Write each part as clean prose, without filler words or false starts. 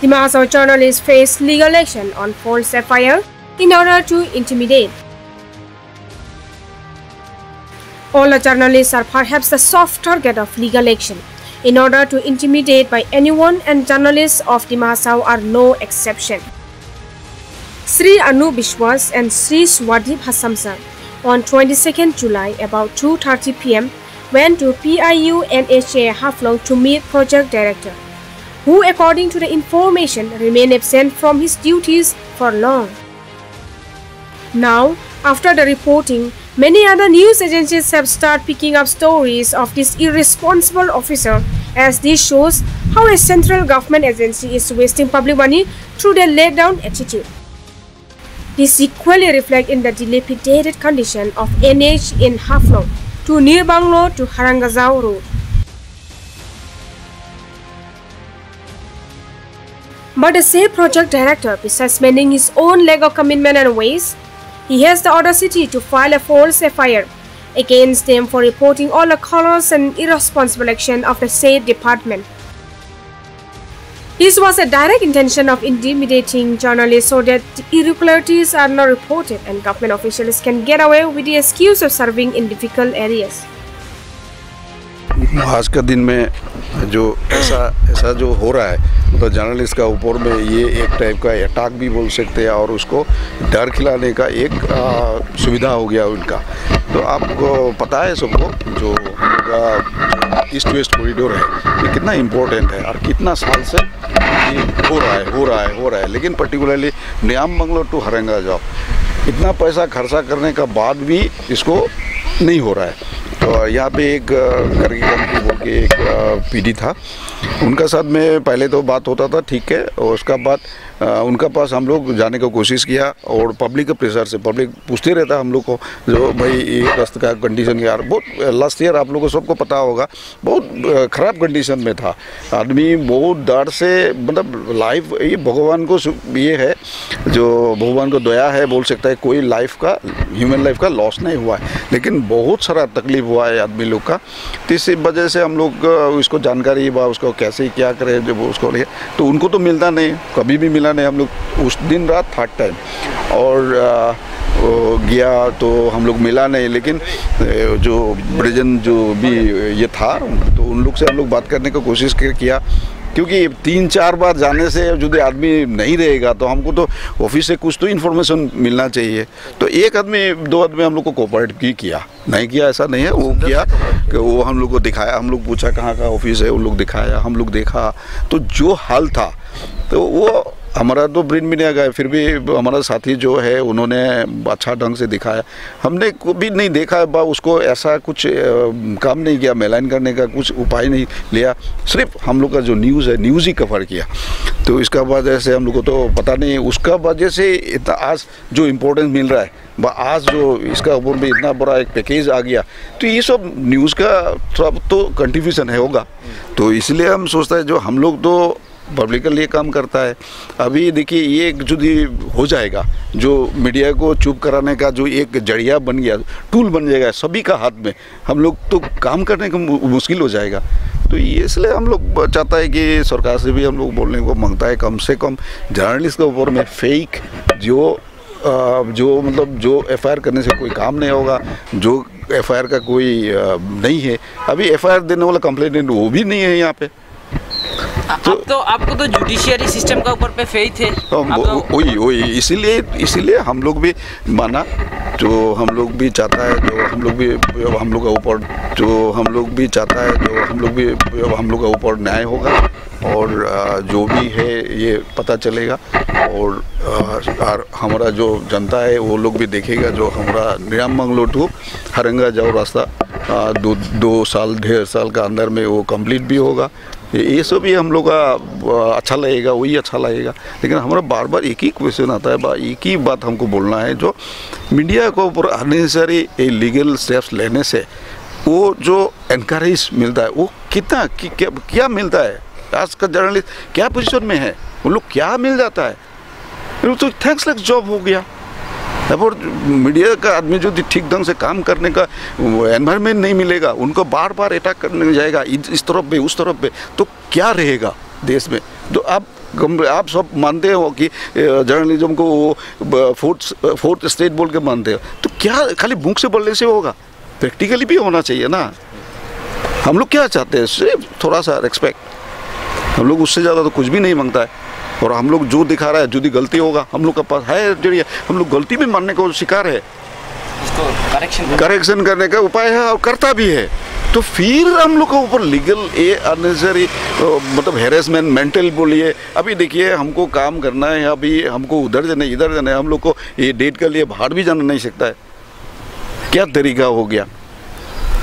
The Mahasau journalists face legal action on false FIR in order to intimidate. All the journalists are perhaps the soft target of legal action in order to intimidate by anyone, and journalists of the Mahasau are no exception. Sri Anu Bishwas and Sri Swadhi Bhasamsa on 22nd July about 2:30 p.m. went to PIU NHA Haflong to meet project director, who according to the information remained absent from his duties for long. Now, after the reporting, many other news agencies have started picking up stories of this irresponsible officer, as this shows how a central government agency is wasting public money through their laid-down attitude. This equally reflects in the dilapidated condition of NH in Haflong to near Banglo to Harangazao Road. But the same project director, besides spending his own leg of commitment and ways, he has the audacity to file a false FIR against them for reporting all the colors and irresponsible action of the said department. This was a direct intention of intimidating journalists so that irregularities are not reported and government officials can get away with the excuse of serving in difficult areas. आज का दिन में जो ऐसा जो हो रहा है तो जर्नलिस्ट का ऊपर में ये एक टाइप का अटैक भी बोल सकते हैं और उसको डर खिलाने का एक सुविधा हो गया उनका। तो आपको पता है सबको जो हमारा ईस्ट वेस्ट कॉरिडोर है ये कितना इम्पोर्टेंट है और कितना साल से ये हो रहा है लेकिन पर्टिकुलरली न्याम बंगलो टू हरंगाजाओ इतना पैसा खर्चा करने का बाद भी इसको नहीं हो रहा है। तो यहाँ पे एक करके कंपनी बोल के एक पीडी था, उनका साथ में पहले तो बात होता था ठीक है, और उसका बाद उनका पास हम लोग जाने का कोशिश किया और पब्लिक के प्रेशर से पब्लिक पूछते रहता हम लोग को जो भाई ये रास्ते का कंडीशन यार बहुत लास्ट ईयर आप लोगों को सबको पता होगा बहुत ख़राब कंडीशन में था। आदमी बहुत डर से मतलब लाइफ ये भगवान को ये है जो भगवान को दया है बोल सकता है, कोई लाइफ का ह्यूमन लाइफ का लॉस नहीं हुआ है लेकिन बहुत सारा तकलीफ हुआ है आदमी लोग का। तो इस वजह से हम लोग इसको जानकारी बा उसको कैसे क्या करें जब उसको लिए तो उनको तो मिलता नहीं, कभी भी मिला नहीं। हम लोग उस दिन रात थर्ड टाइम और गया तो हम लोग मिला नहीं, लेकिन जो ब्रिजन जो भी ये था तो उन लोग से हम लोग बात करने की कोशिश किया क्योंकि 3-4 बार जाने से जो आदमी नहीं रहेगा तो हमको तो ऑफिस से कुछ तो इन्फॉर्मेशन मिलना चाहिए। तो एक आदमी 2 आदमी हम लोग को कोऑपरेट किया नहीं किया ऐसा नहीं है, वो किया कि वो हम लोग को दिखाया, हम लोग पूछा कहाँ का ऑफिस है, उन लोग दिखाया, हम लोग देखा तो जो हाल था तो वो हमारा तो ब्रेन में नहीं आ गया। फिर भी हमारा साथी जो है उन्होंने अच्छा ढंग से दिखाया, हमने कभी नहीं देखा बा उसको ऐसा कुछ काम नहीं किया, मेलाइन करने का कुछ उपाय नहीं लिया, सिर्फ हम लोग का जो न्यूज़ है न्यूज़ ही कवर किया। तो इसका वजह से हम लोग को तो पता नहीं, उसका वजह से इतना आज जो इम्पोर्टेंस मिल रहा है आज जो इसका ऊपर में इतना बड़ा एक पैकेज आ गया तो ये सब न्यूज़ का थोड़ा तो कंट्रीब्यूशन है होगा। तो इसलिए हम सोचते हैं जो हम लोग तो पब्लिक के लिए काम करता है। अभी देखिए ये जो हो जाएगा जो मीडिया को चुप कराने का जो एक जरिया बन गया, टूल बन जाएगा सभी का हाथ में, हम लोग तो काम करने का मुश्किल हो जाएगा। तो इसलिए हम लोग चाहता है कि सरकार से भी हम लोग बोलने को मांगता है कम से कम जर्नलिस्ट के ऊपर में फेक जो मतलब जो एफआईआर करने से कोई काम नहीं होगा, जो एफआईआर का कोई नहीं है, अभी एफआईआर देने वाला कंप्लेंट वो भी नहीं है यहाँ पे। तो आपको तो जुडिशियरी सिस्टम का ऊपर पे फेथ है, वही इसीलिए हम लोग भी माना, जो हम लोग भी चाहता है जो हम लोग का ऊपर जो हम लोग भी चाहता है जो हम लोग का ऊपर न्याय होगा और जो भी है ये पता चलेगा और हमारा जो जनता है वो लोग भी देखेगा जो हमारा न्याम बंगलो टू हरंगाजाओ रास्ता 2-1.5 साल का अंदर में वो कंप्लीट भी होगा। ये सब भी हम लोग का अच्छा लगेगा, वही अच्छा लगेगा। लेकिन हमारा बार बार एक ही क्वेश्चन आता है, एक ही बात हमको बोलना है, जो मीडिया को ऊपर अननेसेसरी लीगल स्टेप्स लेने से वो जो एनकरेज मिलता है वो कितना क्या मिलता है। आज का जर्नलिस्ट क्या पोजीशन में है, उन लोग क्या मिल जाता है, तो थैंक्सलेस जॉब हो गया। और मीडिया का आदमी जो ठीक ढंग से काम करने का एनवायरनमेंट नहीं मिलेगा, उनको बार बार अटैक करने जाएगा इस तरफ पे उस तरफ पे, तो क्या रहेगा देश में। तो आप सब मानते हो कि जर्नलिज्म को वो फोर्थ स्टेट बोल के मानते हो, तो क्या खाली बुक से बोलने से होगा? प्रैक्टिकली भी होना चाहिए ना। हम लोग क्या चाहते हैं? सिर्फ थोड़ा सा रिस्पेक्ट। हम लोग उससे ज़्यादा तो कुछ भी नहीं मांगता है। और हम लोग जो दिखा रहा है, जो गलती होगा हम लोग का पास है जरिए, हम लोग गलती भी मानने को शिकार है, इसको करेक्शन करने का उपाय है और करता भी है। तो फिर हम लोग के ऊपर लीगल ये अननेसेसरी मतलब हैरेसमेंट, मेंटल बोलिए। अभी देखिए हमको काम करना है, अभी हमको उधर जाना है, इधर जाना है, हम लोग को ये डेट के लिए बाहर भी जाना नहीं सकता है। क्या तरीका हो गया?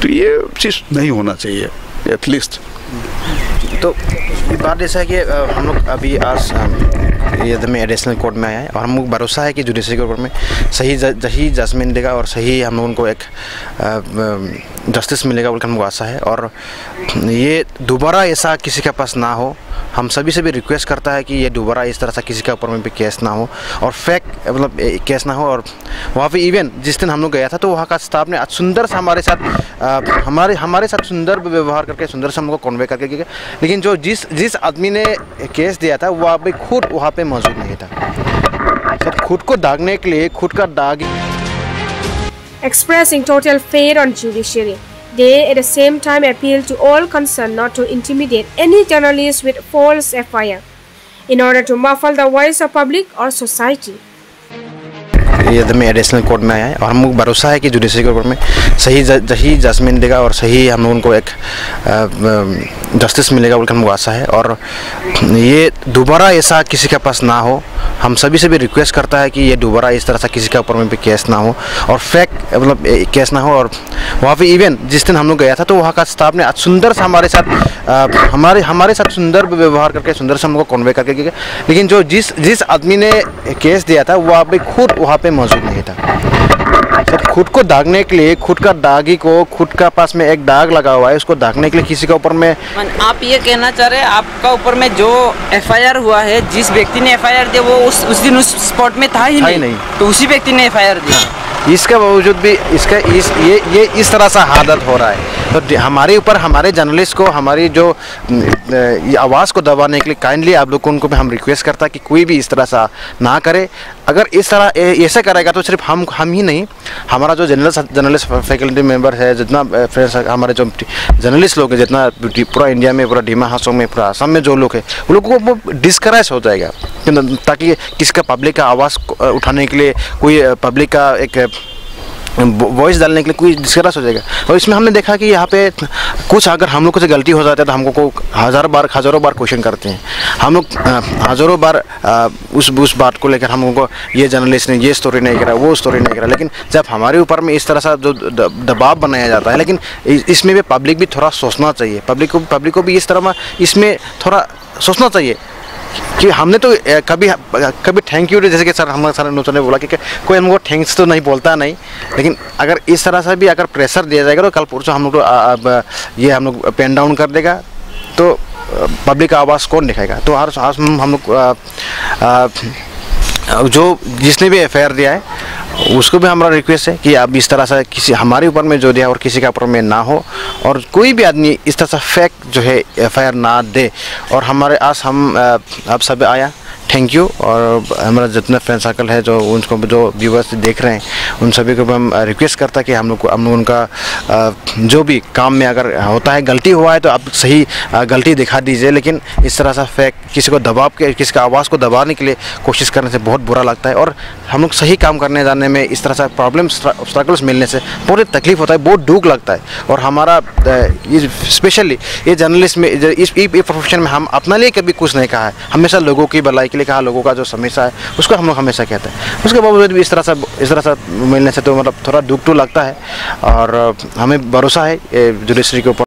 तो ये चीज़ नहीं होना चाहिए एटलीस्ट। तो ये बात ऐसा है कि हम लोग अभी आज ये में एडिशनल कोर्ट में आया है और हम लोग भरोसा है कि जुडिशरी के ऊपर में सही जजमेंट देगा और सही हम लोगों को एक जस्टिस मिलेगा बोलकर हमको आशा है। और ये दोबारा ऐसा किसी के पास ना हो, हम सभी से भी रिक्वेस्ट करता है कि ये दोबारा इस तरह से किसी के ऊपर में भी केस ना हो और फेक मतलब केस ना हो। और वहाँ पे इवन जिस दिन हम लोग गया था तो वहाँ का स्टाफ ने सुंदर से हमारे साथ सुंदर व्यवहार करके सुंदर से हमको कन्वे करके किया। लेकिन जो जिस आदमी ने केस दिया था वो अभी खुद वहाँ पे मौजूद नहीं था। तो खुद को दागने के लिए खुद का दाग। Expressing total faith on judiciary, they at the same time appeal to all concerned not to intimidate any journalist with false FIR in order to muffle the voice of public or society. ये में additional court में आया है और हम लोग भरोसा है कि जुडिशरी के ऊपर में सही जजमेंट देगा और सही हम लोगों को एक जस्टिस मिलेगा बोलकर हमको आशा है। और ये दोबारा ऐसा किसी के पास ना हो, हम सभी से भी रिक्वेस्ट करता है कि ये दोबारा इस तरह से किसी के ऊपर में भी केस ना हो और फेक मतलब केस ना हो। और वहाँ पे इवन जिस दिन हम लोग गया था तो वहाँ का स्टाफ ने सुंदर से हमारे साथ सुंदर व्यवहार करके सुंदर से हमको कन्वे करके किया। लेकिन जो जिस आदमी ने केस दिया था वो अभी खुद वहाँ पे मौजूद नहीं था। तो खुद को दागने के लिए खुद का दागी को खुद का पास में एक दाग लगा हुआ है, उसको दागने के लिए किसी के ऊपर में। आप ये कहना चाह रहे हैं आपका ऊपर में जो एफआईआर हुआ है, जिस व्यक्ति ने एफआईआर दिया वो उस दिन उस स्पॉट में था ही नहीं, तो उसी व्यक्ति ने एफआईआर दिया। इसके बावजूद भी ये इस तरह सा हादत हो रहा है। तो हमारे ऊपर हमारे जर्नलिस्ट को हमारी जो आवाज़ को दबाने के लिए काइंडली आप लोग को उनको भी हम रिक्वेस्ट करता है कि कोई भी इस तरह सा ना करे। अगर इस तरह ऐसा करेगा तो सिर्फ हम ही नहीं, हमारा जो जर्नलिस्ट फैकल्टी मेंबर है, जितना हमारे जो जर्नलिस्ट लोग हैं, जितना पूरा इंडिया में, पूरा डिमा हासों में, पूरा असम में जो लोग हैं, वो लोगों को डिस्करेज हो जाएगा। ताकि किसका पब्लिक का आवाज़ उठाने के लिए कोई पब्लिक का एक वॉइस डालने के लिए कोई डिस्करेज हो जाएगा। और इसमें हमने देखा कि यहाँ पे कुछ अगर हम लोग से गलती हो जाता है तो हमको हज़ारों बार क्वेश्चन करते हैं। हम लोग हज़ारों बार उस बात को लेकर हम लोगों को ये जर्नलिस्ट ने ये स्टोरी नहीं करा, वो स्टोरी नहीं करा। लेकिन जब हमारे ऊपर में इस तरह सा जो दबाव बनाया जाता है, लेकिन इसमें भी पब्लिक भी थोड़ा सोचना चाहिए, पब्लिक को भी इस तरह इसमें थोड़ा सोचना चाहिए कि हमने तो कभी थैंक यू, जैसे कि सर ने बोला कि कोई हमको थैंक्स तो नहीं बोलता नहीं। लेकिन अगर इस तरह से भी अगर प्रेशर दिया जाएगा तो कल परसों हम लोग ये हम लोग पेन डाउन कर देगा तो पब्लिक का आवाज़ कौन दिखाएगा। तो हम लोग जो जिसने भी एफआईआर दिया है उसको भी हमारा रिक्वेस्ट है कि आप इस तरह से किसी हमारे ऊपर में जो दिया और किसी का ऊपर में ना हो और कोई भी आदमी इस तरह से फेक जो है एफआईआर ना दे। और हमारे आज हम आप सब आया, थैंक यू। और हमारा जितना फ्रेंड सर्कल है जो उनको जो व्यूवर्स देख रहे हैं उन सभी को हम रिक्वेस्ट करता कि हम लोग उनका जो भी काम में अगर होता है गलती हुआ है तो आप सही गलती दिखा दीजिए। लेकिन इस तरह से फेक किसी को दबाव के किसी का आवाज़ को दबाने के लिए कोशिश करने से बहुत बुरा लगता है। और हम लोग सही काम करने जाने में इस तरह से प्रॉब्लम स्ट्रगल्स मिलने से बहुत तकलीफ होता है, बहुत दुख लगता है। और हमारा ये स्पेशली ये जर्नलिस्ट में इस प्रोफेशन में हम अपने लिए कभी कुछ नहीं कहा है, हमेशा लोगों की भलाई के लिए कहा, लोगों का जो समस्या है उसको हम लोग हमेशा कहते हैं। उसके बावजूद भी इस तरह से मिलने से तो मतलब थोड़ा दुख तो लगता है। और हमें भरोसा है जुडिशरी के ऊपर।